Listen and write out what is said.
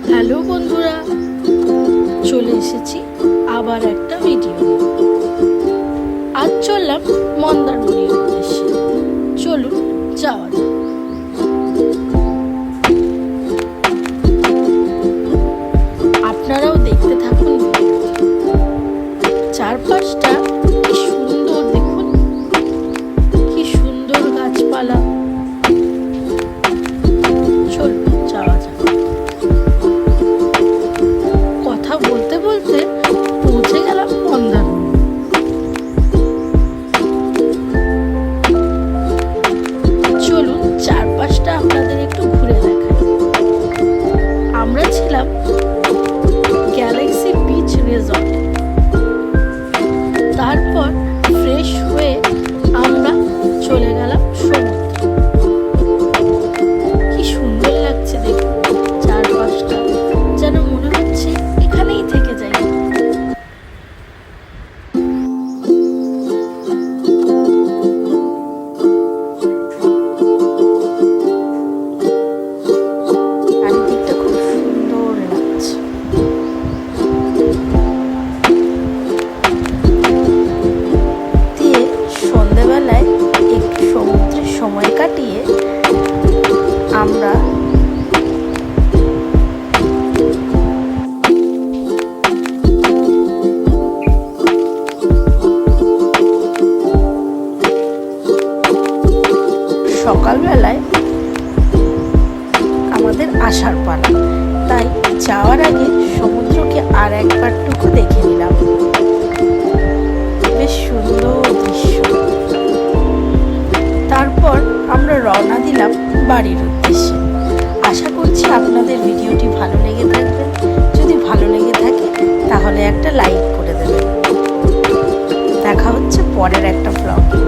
Hello বন্ধুরা, চলে এসেছি আবার একটা ভিডিও। আজ চললাম মন্দারমণির উদ্দেশ্যে। চলুন যাওয়া যাক। আপনারাও দেখতে থাকুন। চারপাশটা কি সুন্দর, দেখুন কি সুন্দর গাছপালা। চলুন যাওয়া যাক। কথা বলতে বলতে পৌঁছে গেলাম মন্দারমণি। চলুন চারপাশটা আপনাদের একটু ঘুরে দেখাই। আমরা ছিলাম গ্যালাক্সি বিচ রিসর্ট। তারপর ফ্রেশ হয়ে আমরা চলে গেলাম সমুদ্রে। কি সুন্দর লাগছে দেখুন চারপাশটা, যেন মনে হচ্ছে এখানেই থেকে যাই। চারিদিকটা খুব সুন্দর লাগছে। দিয়ে সন্ধেবেলায় একটু সমুদ্রে সময় কাটিয়ে আমরা সকালবেলায় আমাদের আসার পালা, তাই যাওয়ার আগে সমুদ্রকে আর একবারটুকু দেখে নিলাম। বেশ সুন্দর দৃশ্য। তারপর আমরা রওনা দিলাম বাড়ির উদ্দেশ্যে। আশা করছি আপনাদের ভিডিওটি ভালো লেগে থাকবে। যদি ভালো লেগে থাকে তাহলে একটা লাইক করে দেবেন। দেখা হচ্ছে পরের একটা ব্লগে।